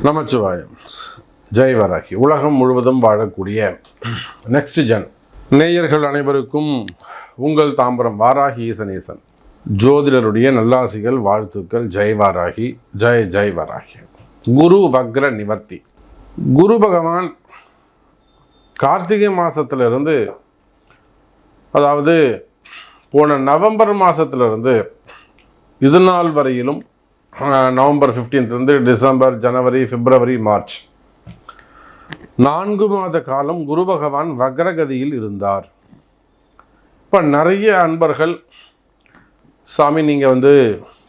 நமச்சிவாயம். ஜெய் வராகி. உலகம் முழுவதும் வாழக்கூடிய நெக்ஸ்ட் ஜென் நேயர்கள் அனைவருக்கும் உங்கள் தாம்பரம் வாராகி ஈசனேசன் ஜோதிடருடைய நல்லாசிகள், வாழ்த்துக்கள். ஜெய் வாராகி, ஜெய் ஜெய் வராகி. குரு வக்ர நிவர்த்தி. குரு பகவான் கார்த்திகை மாதத்திலிருந்து, அதாவது போன நவம்பர் மாதத்திலிருந்து இது நாள் வரையிலும், நவம்பர் 15 டிசம்பர், ஜனவரி, பிப்ரவரி, மார்ச் 4 மாத காலம் குரு பகவான் வக்ரகதியில் இருந்தார். இப்போ நிறைய அன்பர்கள், சாமி நீங்கள்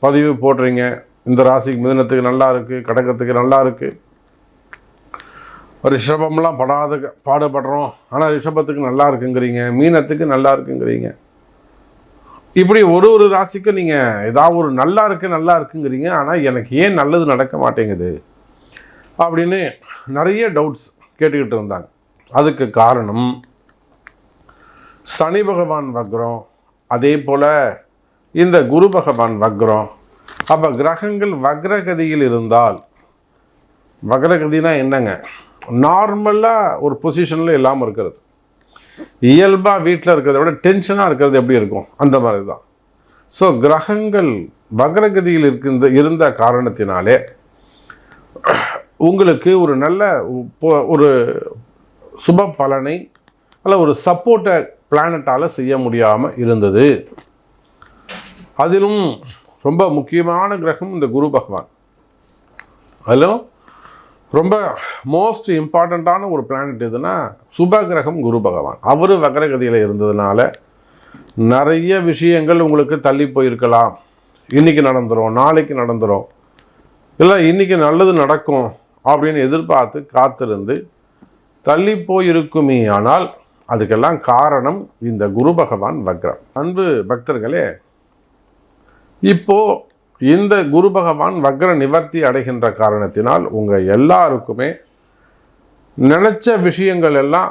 பதிவு போடுறீங்க, இந்த ராசிக்கு மிதுனத்துக்கு நல்லா இருக்குது, கடகத்துக்கு நல்லா இருக்குது, ரிஷபம்லாம் பாடுபடுறோம், ஆனால் ரிஷபத்துக்கு நல்லா இருக்குங்கிறீங்க, மீனத்துக்கு நல்லா இருக்குங்கிறீங்க. இப்படி ஒரு ராசிக்கு நீங்கள் ஏதாவது ஒரு நல்லா இருக்குங்கிறீங்க, ஆனால் எனக்கு ஏன் நல்லது நடக்க மாட்டேங்குது அப்படின்னு நிறைய டவுட்ஸ் கேட்டுக்கிட்டு இருந்தாங்க. அதுக்கு காரணம் சனி பகவான் வக்ரம், அதே போல் இந்த குரு பகவான் வக்ரம். அப்போ கிரகங்கள் வக்ரகதியில் இருந்தால், வக்ரகதினா என்னங்க, நார்மலாக ஒரு பொசிஷனில் இல்லாமல் இருக்கிறது, இயல்பாக வீட்டில் இருக்கிறத விட டென்ஷனாக இருக்கிறது எப்படி இருக்கும், அந்த மாதிரி தான். ஸோ கிரகங்கள் வக்ரகதியில் இருந்த காரணத்தினாலே உங்களுக்கு ஒரு நல்ல ஒரு சுப பலனை அல்ல ஒரு சப்போர்ட்டை பிளானட்டால் செய்ய முடியாமல் இருந்தது. அதிலும் ரொம்ப முக்கியமான கிரகம் இந்த குரு பகவான். அதிலும் ரொம்ப மோஸ்ட் இம்பார்ட்டண்ட்டான ஒரு பிளானட் எதுனா சுப கிரகம் குரு பகவான். அவர் வக்ரகதியில் இருந்ததுனால நிறைய விஷயங்கள் உங்களுக்கு தள்ளி போயிருக்கலாம். இன்றைக்கி நடந்துடும், நாளைக்கு நடந்துடும், இல்லை இன்றைக்கி நல்லது நடக்கும் அப்படின்னு எதிர்பார்த்து காத்திருந்து தள்ளி போயிருக்குமே. ஆனால் அதுக்கெல்லாம் காரணம் இந்த குரு பகவான் வக்ரம். அன்பு பக்தர்களே, இப்போது இந்த குரு பகவான் வக்ர நிவர்த்தி அடைகின்ற காரணத்தினால் உங்கள் எல்லாருக்குமே நினச்ச விஷயங்கள் எல்லாம்,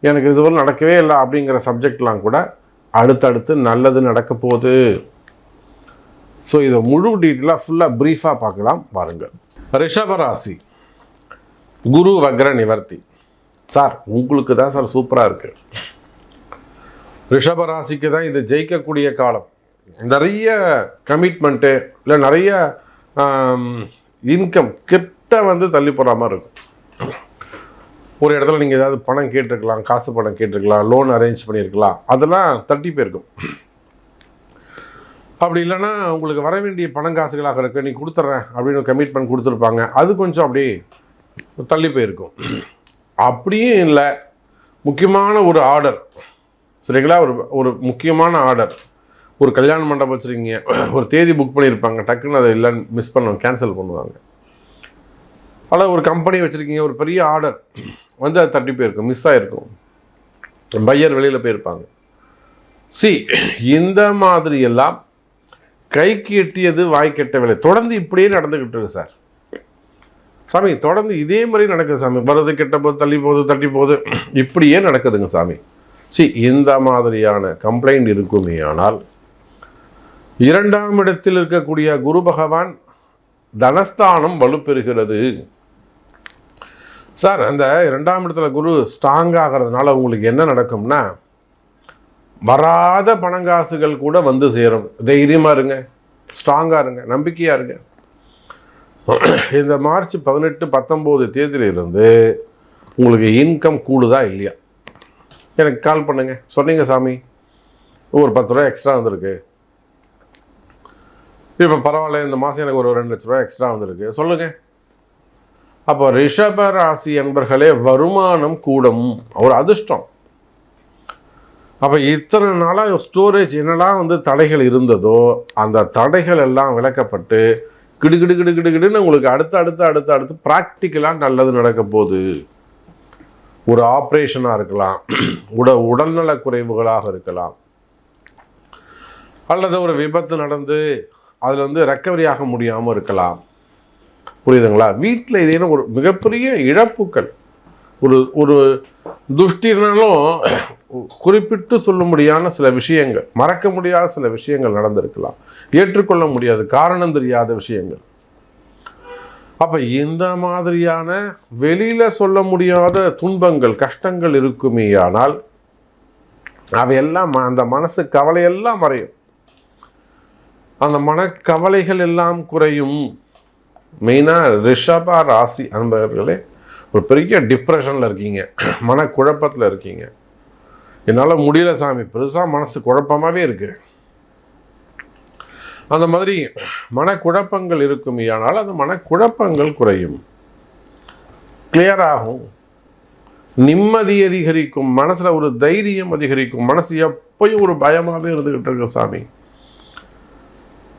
எனக்கு இதுவரை நடக்கவே இல்லை அப்படிங்கிற சப்ஜெக்ட்லாம் கூட அடுத்தடுத்து நல்லது நடக்க போகுது. ஸோ இதை முழு டீட்டெயிலாக ஃபுல்லாக ப்ரீஃபாக பார்க்கலாம் பாருங்கள். ரிஷபராசி குரு வக்ர நிவர்த்தி. சார் உங்களுக்கு தான் சார் சூப்பராக இருக்குது, ரிஷபராசிக்கு தான் இது ஜெயிக்கக்கூடிய காலம். நிறைய கமிட்மெண்ட்டு இல்லை நிறைய இன்கம் கிட்ட தள்ளி போகிற மாதிரி இருக்கும். ஒரு இடத்துல நீங்கள் ஏதாவது பணம் கேட்டிருக்கலாம், காசு பணம் கேட்டிருக்கலாம், லோன் அரேஞ்ச் பண்ணியிருக்கலாம், அதெல்லாம் தட்டி போயிருக்கும். அப்படி இல்லைன்னா உங்களுக்கு வர வேண்டிய பணம் காசுகளாக இருக்கு, நீ கொடுத்துட்றேன் அப்படின்னு கமிட்மெண்ட் கொடுத்துருப்பாங்க, அது கொஞ்சம் அப்படியே தள்ளி போயிருக்கும். அப்படியும் இல்லை, முக்கியமான ஒரு ஆர்டர், சரிங்களா, ஒரு முக்கியமான ஆர்டர், ஒரு கல்யாண மண்டபம் வச்சுருக்கீங்க, ஒரு தேதி புக் பண்ணியிருப்பாங்க, டக்குன்னு அதை இல்லைன்னு மிஸ் பண்ணுவாங்க, கேன்சல் பண்ணுவாங்க. அதில் ஒரு கம்பெனி வச்சுருக்கீங்க, ஒரு பெரிய ஆர்டர் அது தட்டி போயிருக்கும், மிஸ் ஆகிருக்கும், பையர் வெளியில் போயிருப்பாங்க. இந்த மாதிரி எல்லாம் கைக்கு எட்டியது வாய்க்கெட்ட வேலை தொடர்ந்து இப்படியே நடந்துக்கிட்டு இருக்கு சார். சாமி தொடர்ந்து இதே மாதிரி நடக்குது சாமி, வருது கெட்ட போது தள்ளி போகுது, தட்டி போகுது, இப்படியே நடக்குதுங்க சாமி. இந்த மாதிரியான கம்ப்ளைண்ட் இருக்குமே. ஆனால் 2ஆம் இடத்தில் இருக்கக்கூடிய குரு பகவான் தனஸ்தானம் வலுப்பெறுகிறது. சார் அந்த 2ஆம் இடத்துல குரு ஸ்ட்ராங் ஆகிறதுனால உங்களுக்கு என்ன நடக்கும்னா, வராத பணங்காசுகள் கூட வந்து சேரும். தைரியமாக இருங்க, ஸ்ட்ராங்காக இருங்க, நம்பிக்கையாக இருங்க. இந்த மார்ச் 18-19 தேதியிலிருந்து உங்களுக்கு இன்கம் கூடுதா இல்லையா எனக்கு கால் பண்ணுங்க. சொன்னீங்க சாமி ஒரு 10 ரூபா எக்ஸ்ட்ரா வந்திருக்கு, இப்போ பரவாயில்ல, இந்த மாதம் எனக்கு ஒரு 2 லட்ச ரூபா எக்ஸ்ட்ரா வந்திருக்கு, சொல்லுங்கள். அப்போ ரிஷப ராசி என்பர்களே, வருமானம் கூடும், ஒரு அதிர்ஷ்டம். அப்போ இத்தனை நாளாக ஸ்டோரேஜ் என்னெல்லாம் தடைகள் இருந்ததோ அந்த தடைகள் எல்லாம் விளக்கப்பட்டு கிடுகிடுன்னு உங்களுக்கு அடுத்து ப்ராக்டிக்கலாக நல்லது நடக்க போகுது. ஒரு ஆப்ரேஷனாக இருக்கலாம், உடல்நல குறைவுகளாக இருக்கலாம், அல்லது ஒரு விபத்து நடந்து அதில் ரெக்கவரி ஆக முடியாமல் இருக்கலாம். புரியுதுங்களா? வீட்டில் இதேனும் ஒரு மிகப்பெரிய இழப்புக்கள், ஒரு துஷ்டினாலும் குறிப்பிட்டு சொல்ல முடியாத சில விஷயங்கள், மறக்க முடியாத சில விஷயங்கள் நடந்திருக்கலாம், ஏற்றுக்கொள்ள முடியாது, காரணம் தெரியாத விஷயங்கள். அப்போ இந்த மாதிரியான வெளியில் சொல்ல முடியாத துன்பங்கள் கஷ்டங்கள் இருக்குமே ஆனால் அவையெல்லாம் அந்த மனசு கவலையெல்லாம் மறையும். அந்த மனக்கவலைகள் எல்லாம் குறையும். மெயினாக ரிஷப ராசி அன்பர்களே, ஒரு பெரிய டிப்ரெஷனில் இருக்கீங்க, மனக்குழப்பத்தில் இருக்கீங்க, என்னால் முடியல சாமி, பெருசாக மனசு குழப்பமாகவே இருக்குது, அந்த மாதிரி மனக்குழப்பங்கள் இருக்குமே ஆனால் அந்த மனக்குழப்பங்கள் குறையும், கிளியர் ஆகும், நிம்மதி அதிகரிக்கும், மனசில் ஒரு தைரியம் அதிகரிக்கும். மனசு எப்பயும் ஒரு பயமாகவே இருந்துக்கிட்டு இருக்கு சாமி,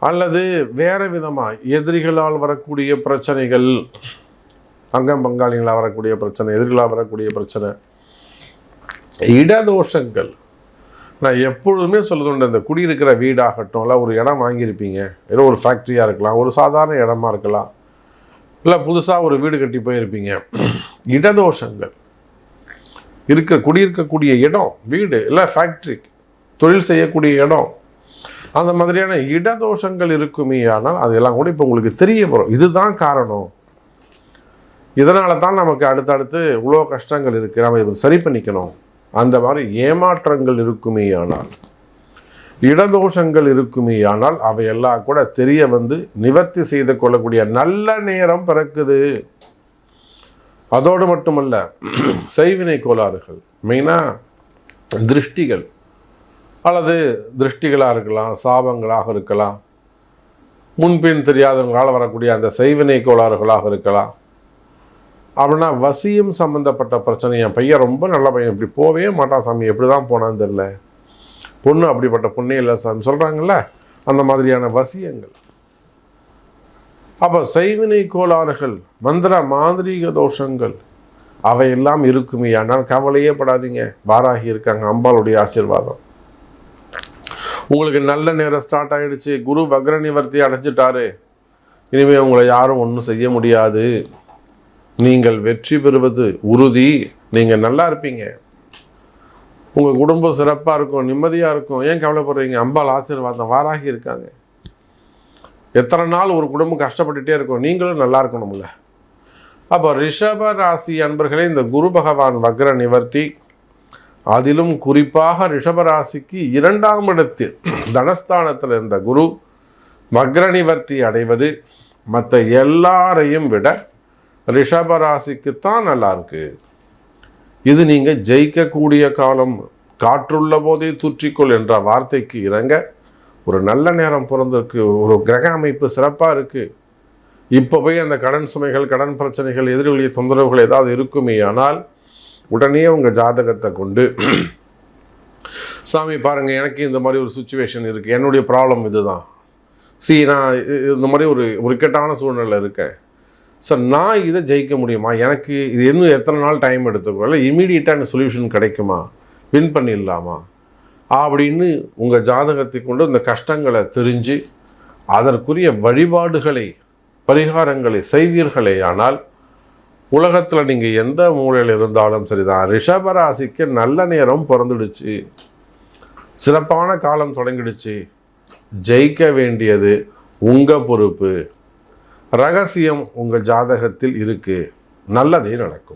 அல்லது வேறு விதமாக எதிரிகளால் வரக்கூடிய பிரச்சனைகள், அங்கம் பங்காளிகளால் வரக்கூடிய பிரச்சனை, எதிரிகளால் வரக்கூடிய பிரச்சனை, இடதோஷங்கள். நான் எப்பொழுதுமே சொல்லுதுண்டு, இந்த குடியிருக்கிற வீடாகட்டும், இல்லை ஒரு இடம் வாங்கியிருப்பீங்க, ஏதோ ஒரு ஃபேக்ட்ரியாக இருக்கலாம், ஒரு சாதாரண இடமா இருக்கலாம், இல்லை புதுசாக ஒரு வீடு கட்டி போயிருப்பீங்க, இடதோஷங்கள் குடியிருக்கக்கூடிய இடம், வீடு இல்லை ஃபேக்ட்ரி, தொழில் செய்யக்கூடிய இடம், அந்த மாதிரியான இடதோஷங்கள் இருக்குமே ஆனால் அதெல்லாம் கூட இப்போ உங்களுக்கு தெரிய வரும். இதுதான் காரணம், இதனால தான் நமக்கு அடுத்தடுத்து இவ்வளோ கஷ்டங்கள் இருக்குது, நம்ம இதை சரி பண்ணிக்கணும். அந்த மாதிரி ஏமாற்றங்கள் இருக்குமே ஆனால், இடதோஷங்கள் இருக்குமே ஆனால் அவையெல்லாம் கூட தெரிய வந்து நிவர்த்தி செய்து கொள்ளக்கூடிய நல்ல நேரம் பிறக்குது. அதோடு மட்டுமல்ல, செய்வினை கோளாறுகள், மெயினாக திருஷ்டிகள் அல்லது திருஷ்டிகளாக இருக்கலாம், சாபங்களாக இருக்கலாம், முன்பின் தெரியாதவங்களால் வரக்கூடிய அந்த செய்வினை கோளாறுகளாக இருக்கலாம். அப்படின்னா வசியம் சம்மந்தப்பட்ட பிரச்சனை, என் பையன் ரொம்ப நல்ல பையன், இப்படி போவே மாட்டான் சாமி, எப்படி தான் போனான்னு தெரில, பொண்ணு அப்படிப்பட்ட பொண்ணே இல்லை சாமி சொல்கிறாங்கல்ல, அந்த மாதிரியான வசியங்கள். அப்போ செய்வினை கோளாறுகள், மந்திர மாந்திரீக தோஷங்கள் அவையெல்லாம் இருக்குமே ஆனால் கவலையே படாதீங்க, வாராகி இருக்காங்க, அம்பாளுடைய ஆசீர்வாதம். உங்களுக்கு நல்ல நேரம் ஸ்டார்ட் ஆகிடுச்சு, குரு வக்ர நிவர்த்தி அடைஞ்சிட்டாரு, இனிமேல் உங்களை யாரும் ஒன்றும் செய்ய முடியாது, நீங்கள் வெற்றி பெறுவது உறுதி, நீங்கள் நல்லா இருப்பீங்க, உங்கள் குடும்பம் சிறப்பாக இருக்கும், நிம்மதியாக இருக்கும். ஏன் கவலைப்படுறீங்க? அம்பாள் ஆசீர்வாதம், வாராகி இருக்காங்க. எத்தனை நாள் ஒரு குடும்பம் கஷ்டப்பட்டுட்டே இருக்கும், நீங்களும் நல்லா இருக்கணும்ல. அப்போ ரிஷப ராசி அன்பர்களே, இந்த குரு பகவான் வக்ர நிவர்த்தி, அதிலும் குறிப்பாக ரிஷபராசிக்கு 2ஆம் இடத்தில் தனஸ்தானத்தில் இருந்த குரு வக்ர நிவர்த்தி அடைவது மற்ற எல்லாரையும் விட ரிஷபராசிக்குத்தான் நல்லா இருக்கு. இது நீங்கள் ஜெயிக்கக்கூடிய காலம். காற்றுள்ள போதே தூற்றிக்கொள் என்ற வார்த்தைக்கு இறங்க ஒரு நல்ல நேரம் பிறந்திருக்கு, ஒரு கிரக அமைப்பு சிறப்பாக இருக்குது. இப்போ போய் அந்த கடன் சுமைகள், கடன் பிரச்சனைகள், எதிர்வெளிய தொந்தரவுகள் ஏதாவது இருக்குமே ஆனால் உடனே உங்கள் ஜாதகத்தை கொண்டு, சாமி பாருங்கள், எனக்கு இந்த மாதிரி ஒரு சுச்சுவேஷன் இருக்குது, என்னுடைய ப்ராப்ளம் இதுதான், நான் இந்த மாதிரி ஒரு இக்கட்டான சூழ்நிலை இருக்கேன் சார், நான் இதை ஜெயிக்க முடியுமா, எனக்கு இது இன்னும் எத்தனை நாள் டைம் எடுத்துக்கோ, இல்லை இமீடியட்டாக சொல்யூஷன் கிடைக்குமா, வின் பண்ணிடலாமா அப்படின்னு உங்கள் ஜாதகத்தை கொண்டு இந்த கஷ்டங்களை தெரிஞ்சு அதற்குரிய வழிபாடுகளை, பரிகாரங்களை செய்வீர்களே ஆனால் உலகத்தில் நீங்கள் எந்த மூலையில் இருந்தாலும் சரிதான், ரிஷபராசிக்கு நல்ல நேரம் பிறந்துடுச்சு, சிறப்பான காலம் தொடங்கிடுச்சு. ஜெயிக்க வேண்டியது உங்கள் பொறுப்பு. ரகசியம் உங்கள் ஜாதகத்தில் இருக்குது, நல்லதே நடக்கும்.